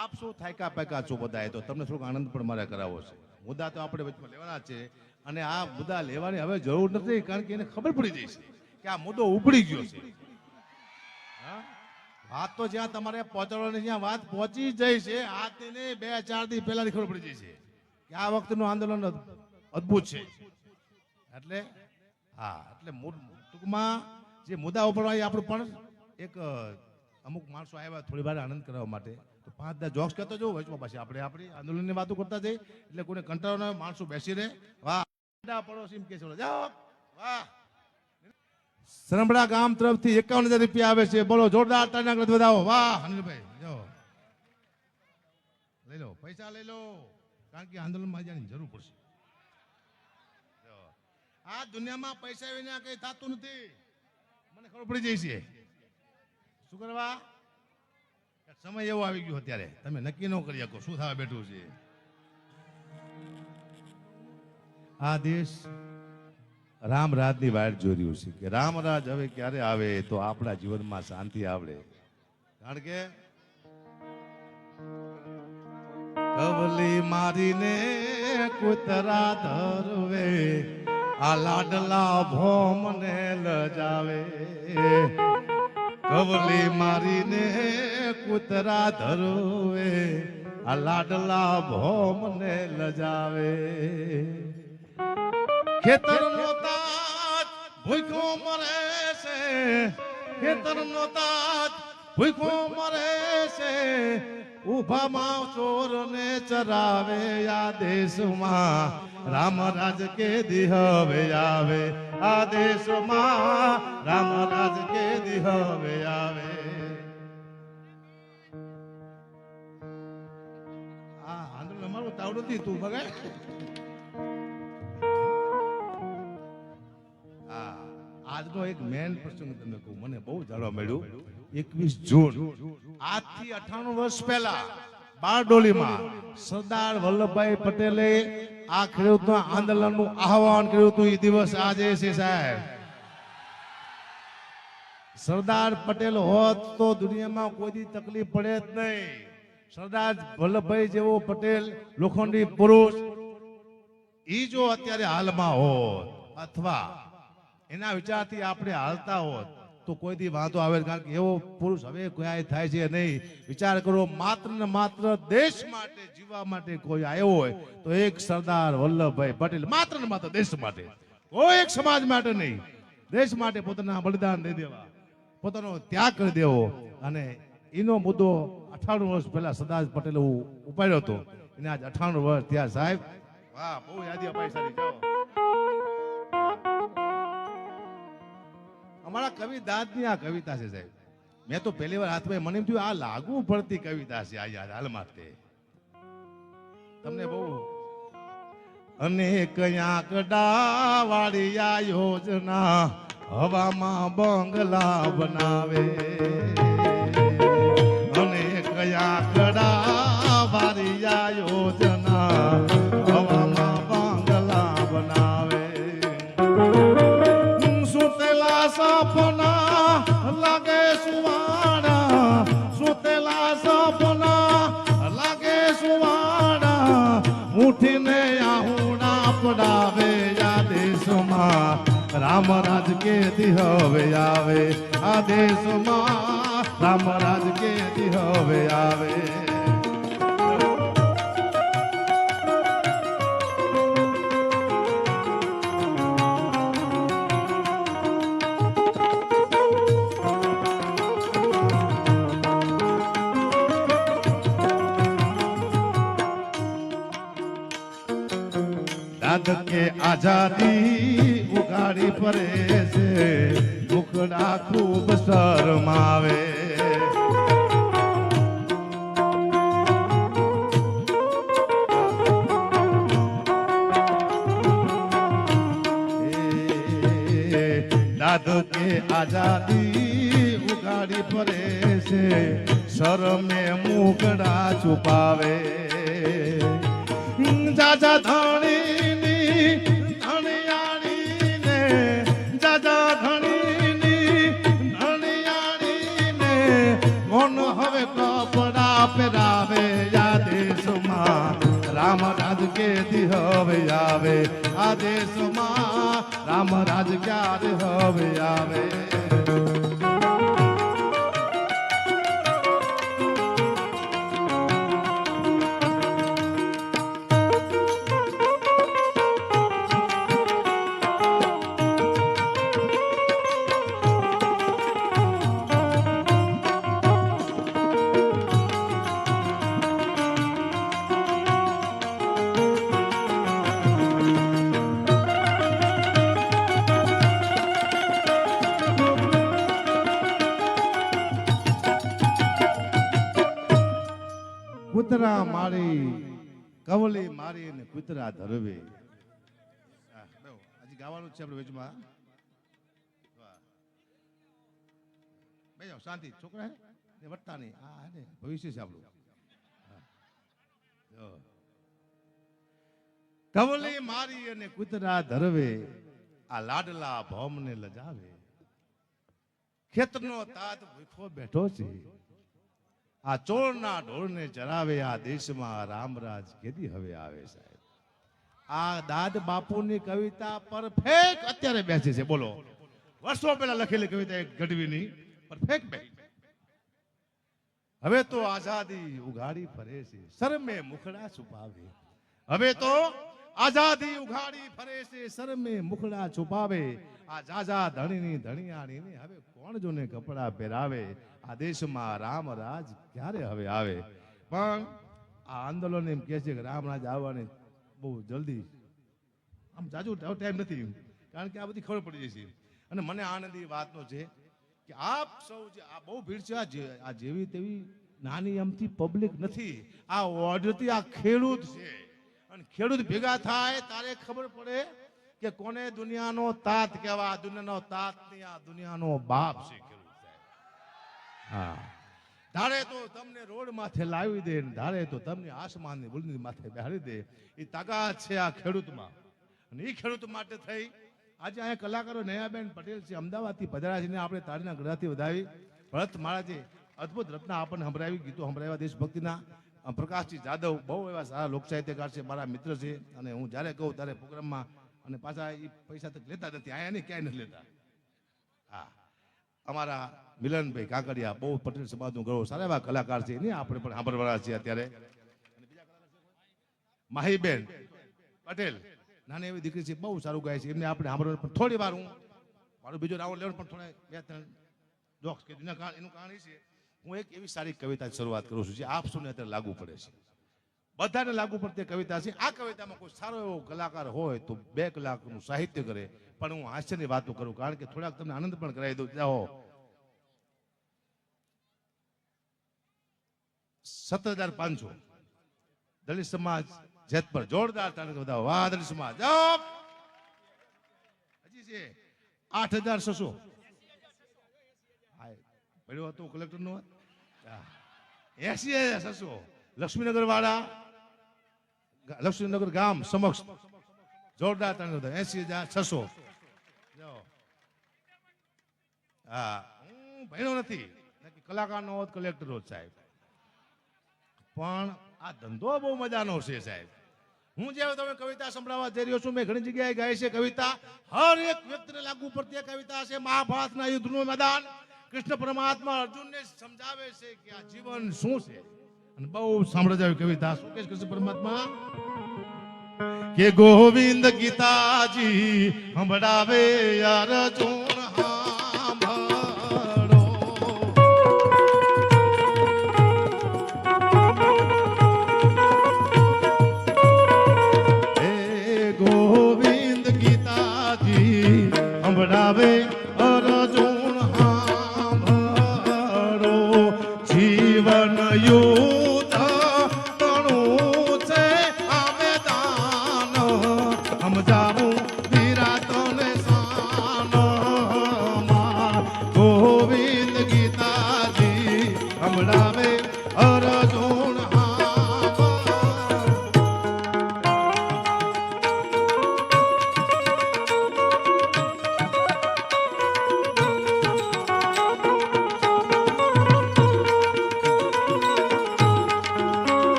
આપ શું થાયકા પાયકા છો બધાએ, તો તમને થોડોક આનંદ પણ મારે કરાવવો છે. મુદ્દા તો આપણે વચમાં લેવાના છે અને આ મુદ્દા લેવાની હવે જરૂર નથી, કારણ કે એને ખબર પડી જાય છે કે આ મુદ્દો ઉપડી ગયો છે. વાત તો જ્યાં તમારે પહોંચાડવાની જ્યાં વાત પહોંચી જાય છે, આજની નહીં 2-4 દી પહેલાની ખબર પડી જાય છે કે આ વખતનું આંદોલન અદ્ભુત છે. એટલે હા, એટલે ટૂંકમાં જે મુદ્દા ઉપર આપણું પણ એક અમુક માણસો આવ્યા થોડી વાર આનંદ કરવા માટે, તો 5-10 જોક્સ કહેતો જવું વચમાં પાછી આપણે આપણી આંદોલનની વાતો કરતા જઈએ, એટલે કોઈને કંટાળો ન આવે, માણસો બેસી રહે. વાહ પડોશી કે જાઓ, વાહ. સરંબડા ગામ તરફથી 51,000 રૂપિયા આવે છે. બોલો જોરદાર તાળીના ગળે વધાવો. વાહ અનિલભાઈ, જાઓ લઈ લો, પૈસા લઈ લો, કારણ કે આંદોલનમાં જવાની જરૂર પડશે. આ દુનિયામાં પૈસા વિના કઈ થતું નથી, મને ખબર પડી જાય છે. શું કરવા? સમય એવો આવી ગયો અત્યારે, તમે નક્કી ન કરી શકો શું થવા બેઠું છે. આ દેશ રામ રાજની વાટ જોઈ રહ્યું છે કે રામરાજ હવે ક્યારે આવે તો આપણા જીવનમાં શાંતિ આવડે. કારણ કે કવલી મારીને કૂતરા ધરવે, આ લાડલા ભોમને લજાવે. કવલી મારીને કૂતરા ધરવે, આ લાડલા ભોમને લજાવે. ખેતરનો તાજ ભૂખ્યો મરે છે, ખેતરનો તાજ ભૂખ્યો મરે છે, ઉભામાં ચોરને ચરાવે. આ દેશમાં રામરાજ કે દી હવે આવે, આ દેશમાં રામરાજ કે દી હવે આવે. આ આંદોલન અમારું તાવડું નથી, તું બગાડ. આજનો એક મેન પ્રસંગ તમને કહું, મને બહુ જાણવા મળ્યું. 21 જૂન આજથી 98 વર્ષ પહેલા બારડોલીમાં સરદાર વલ્લભભાઈ પટેલે આ ખેડૂતના આંદોલનનું આહવાન કર્યું હતું. એ દિવસ આજે છે સાહેબ. સરદાર પટેલ હોત તો દુનિયામાં કોઈ તકલીફ પડે જ નહીં. સરદાર વલ્લભભાઈ જેવો પટેલ લોખંડી પુરુષ ઈ જો અત્યારે હાલમાં હોત અથવા એના વિચારથી આપણે હાલતા હોત તો કોઈ દી વાંધો આવે, કારણ કે એવો પુરુષ હવે ક્યાંય થાય છે નહીં. વિચાર કરો, માત્ર ને માત્ર દેશ માટે જીવવા માટે કોઈ આવ્યો હોય તો એક સરદાર વલ્લભભાઈ પટેલ. માત્ર ને માત્ર દેશ માટે, કોઈ એક સમાજ માટે નહીં, દેશ માટે પોતાના બલિદાન દઈ દેવા, પોતાનો ત્યાગ કરી દેવો. અને એનો મુદ્દો 98 વર્ષ પહેલા સરદાર પટેલે ઉપાડ્યો હતો. એને આજ 98 વર્ષ થયા સાહેબ. વાહ, બહુ યાદી અપાઈ સારી. જાઓ, અમારા કવિ દાદની આ કવિતા છે સાહેબ. મેં તો પહેલી વાર હાથમાં મને એમ થયું આ લાગુ પડતી કવિતા છે આ યાદ હાલ માટે તમને બહુ. અને કયા કડા વાળી આ યોજના હવામાં બંગલા બનાવે. અને કયા કડા વાળી આ યોજના હવામાં બંગલા બનાવે. સપના લાગે સુવાડા, સુતેલા સપના લાગે સુવાડા, ઉઠીને આહુડા પડાવે. આ દેશમાં રામરાજ કે દી હવે આવે, આ દેશમાં રામરાજ કે દી હવે આવે. દાદ કે આઝાદી ઉગાડી ફરે છે, મુખડા ખૂબ શરમાવે. દાદ કે આઝાદી ઉગાડી ફરે છે, શરમે મુખડા છુપાવે. જાજા ધણીની ધણિયાણીને, જાજા ધણીની ધણિયાણીને કોણ હવે કપડા પહેરાવે. આ દેશમાં રામ રાજ ક્યારે હવે આવે. કૂતરા મારી કવલી મારી ને કૂતરા ધરવે. હજી ગાવાનું છે આપણે વેચમાં. બે જાઓ શાંતિ છોકરા હે વટતા નહીં. આ ને ભવિષ્ય છે આપણું. કવલી મારી અને કૂતરા ધરવે આ લાડલા ભોમને લજાવે. ખેતરનો તાત ભૂખો બેઠો છે આ ચોરના ઢોળને ચરાવે. આ દેશમાં રામરાજ કેદી હવે આવે સાહેબ. આ દાદ બાપુની કવિતા પરફેક્ટ અત્યારે બેસે છે. બોલો વર્ષો પહેલા લખેલી કવિતા એક ગઢવીની પરફેક્ટ બેસી. હવે તો આઝાદી ઉઘાડી ફરે છે શરમે મુખડા છુપાવે. હવે તો આઝાદી ઉઘાડી ફરે છે શરમે મુખડા છુપાવે. આ જાજા ધણીની ધણિયાણીને હવે કોણ જોને કપડા પહેરાવે. આ દેશમાં રામ રાજ ક્યારે હવે આવે. પણ આ આંદોલન એમ કહે છે કે રામ રાજ આવવાની બહુ જલ્દી આમ જાજુ ટાઈમ નથી, કારણ કે આ બધી ખબર પડી જશે. અને મને આનંદ એ વાતનો છે કે આપ સૌ જે આ બહુ ભીડ છે, આ જેવી તેવી નાની અમથી પબ્લિક નથી. આ ઓર્ડરથી આ ખેડૂત છે, અને ખેડૂત ભેગા થાય તારે ખબર પડે કે કોને દુનિયાનો તાત કહેવા. દુનિયાનો તાત નહીં, આ દુનિયાનો બાપ છે ખેડૂત સાહેબ. હા, ધારે તો તમને રોડ માથે લાવી દે, ધારે તો તમને આસમાનની બુલંદી માથે બેહાડી દે. એ તાકાત છે આ ખેડૂતમાં. અને એ ખેડૂત માટે થઈ આજે અહીંયા કલાકારો નયાબેન પટેલ છે, અમદાવાદથી પધાર્યા છે. આપણે તાળીના ગળાથી વધાવી ભરત મહારાજે અદભુત રચના આપણને સંભળાવી, ગીતો સંભળાવ્યા દેશભક્તિના. પ્રકાશજી જાદવ બહુ એવા સારા લોક સાહિત્યકાર છે, મારા મિત્ર છે. અને હું જ્યારે કહું ત્યારે પ્રોગ્રામમાં, અને પાછા એ પૈસા તો લેતા નથી, અહીંયા નહીં ક્યાંય નથી લેતા. હા, અમારા મિલનભાઈ કાકડિયા બહુ પટેલ સમાજનું ગૌરવ, સારા એવા કલાકાર છે. એની આપણે પણ સાંભળવાના છે અત્યારે. માહીબેન પટેલ નાની એવી દીકરી છે, બહુ સારું ગાય છે. એમને આપણે સાંભળવાનું. પણ થોડી વાર હું મારું બીજો રાઉન્ડ લેવાનું, પણ થોડા 2-3 જોક્સ કે એનું કહાણી છે. હું એક એવી સારી કવિતાની શરૂઆત કરું છું જે આપ સૌને અત્યારે લાગુ પડે છે, બધાને લાગુ પડતી કવિતા છે. આ કવિતામાં કોઈ સારો એવો કલાકાર હોય તો 2 કલાકનું સાહિત્ય કરે, પણ હું હાસ્યની વાતો કરું, કારણ કે થોડાક તમને આનંદ પણ કરાવી દઉં. જાઓ 17,500 દલિત સમાજ જેતપર જોરદાર તાળી વધાવો. વાહ દલિત સમાજ. હજી છે 8,600 પડ્યો હતો કલેક્ટર નો. 80,600 લક્ષ્મીનગર વાળા, લક્ષ્મીનગર ગામ સમક્ષ જોરદાર તાળી વધાવો. 80,600. હા, હું ભણ્યો નથી, કલાકાર નો હોત કલેક્ટર હોત સાહેબ. પણ આ ધંધો બહુ મજાનો છે સાહેબ. હું જે તમે કવિતા સંભળાવવા જઈ રહ્યો છું, મેં ઘણી જગ્યાએ ગાય છે કવિતા. હર એક વ્યક્તિને લાગુ પડતી કવિતા છે. મહાભારતના યુદ્ધનું મેદાન, કૃષ્ણ પરમાત્મા અર્જુનને સમજાવે છે કે આ જીવન શું છે. અને બહુ સાંભળે કવિતા. શું કે કૃષ્ણ પરમાત્મા કે ગોવિંદ ગીતાજી સંભળાવે અર્જુન. સંભળાવે અર્જુન સાંભળો. જીવન યુદ્ધ ઘણું છે આ મેદાન, સમજાવું વિરાટને શાન.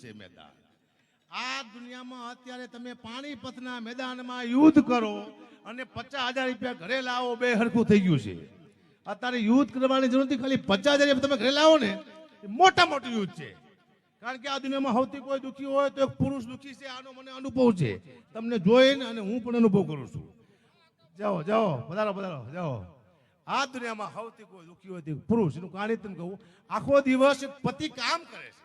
છે મેદાન. આ દુનિયામાં અત્યારે તમે પાણીપતના મેદાનમાં યુદ્ધ કરો અને 50,000 રૂપિયા ઘરે લાવો, બે હરખું થઈ ગયું છે. અત્યારે યુદ્ધ કરવાની જરૂર નથી, ખાલી 50,000 રૂપિયા તમે ઘરે લાવો ને એ મોટા મોટું યુદ્ધ છે. કારણ કે આ દુનિયામાં સૌથી કોઈ દુઃખી હોય તો એક પુરુષ દુઃખી છે. આનો મને અનુભવ છે, તમને જોઈને અને હું પણ અનુભવ કરું છું. જાઓ જાઓ, પધારો પધારો, જાઓ. આ દુનિયામાં સૌથી કોઈ દુઃખી હોય તો પુરુષ. એનું કહાની તમને કહું. આખો દિવસ પતિ કામ કરે છે,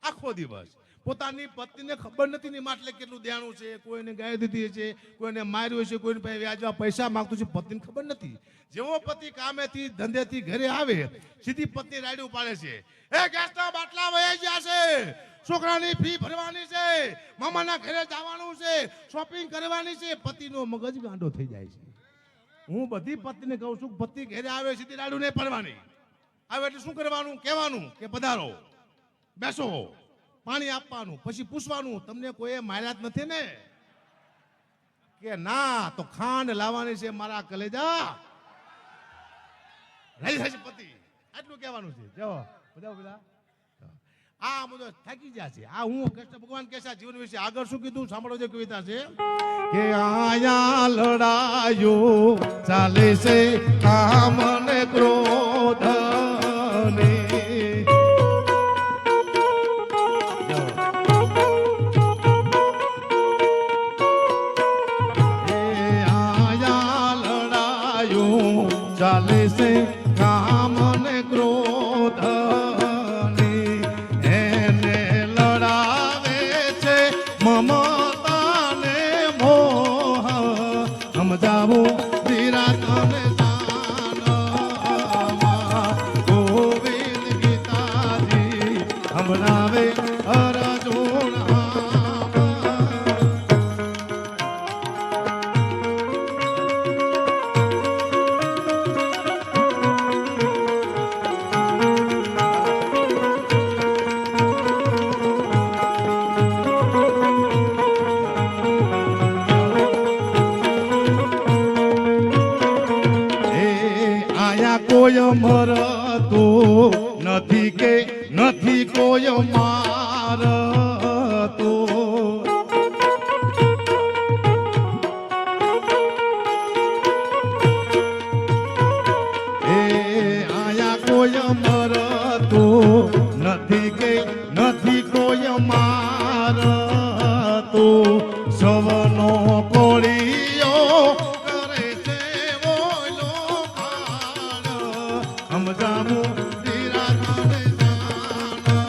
આખો દિવસ પોતાની પત્નીને ખબર નથી ને માટલે કેટલું દેણું છે, કોઈને ગાય દીધી છે, કોઈને માર્યું છે, કોઈને વ્યાજમાં પૈસા માંગતું છે, પત્નીને ખબર નથી. જેવો પતિ કામેથી ધંધેથી ઘરે આવે સીધી પત્ની રાયડું પાડે છે, એ ગેસના બાટલા વહી ગયા છે, છોકરાની ફી ભરવાની છે, મામાના ઘરે જવાનું છે, શોપિંગ કરવાની છે. પતિનો મગજ ગાંડો થઈ જાય છે. હું બધી પત્નીને કહું છું, પતિ ઘરે આવે સીધી રાયડું નહીં પાડવાની. આવે એટલે શું કરવાનું? કહેવાનું કે પધારો, બેસો, પાણી આપવાનું, પછી પૂછવાનું તમને કોઈ માર્યા જ નથી ને? કે ના, તો ખાંડ લાવવાની છે મારા કલેજા. રહી જાય છે પતિ, આટલું કહેવાનું છે. જાઓ બધા બધા. આ બધો થાકી ગયા છે. આ હું કૃષ્ણ ભગવાન કે છે જીવન વિશે આગળ શું કીધું સાંભળો. જે કવિતા છે કે આયા લડાયો ચાલે છે કામ ને ક્રોધ ને. ચાલે છે કામ ને ક્રોધ ને, એને લડાવે છે મમતા ને મોહ. સમજાવું ધીરા તને જાનમાં, ગોવિંદ ગીતાજી સંભળાવે અર્જુન. કોઈ મરતો નથી કે નથી કોઈ મારતો. એ આયા કોઈ મરતો નથી કે નથી કોઈ મારતો. સવનો કોળીઓ કરે છે ઓલો ખાણ. સમજાવું ધીરા તને જાનમાં,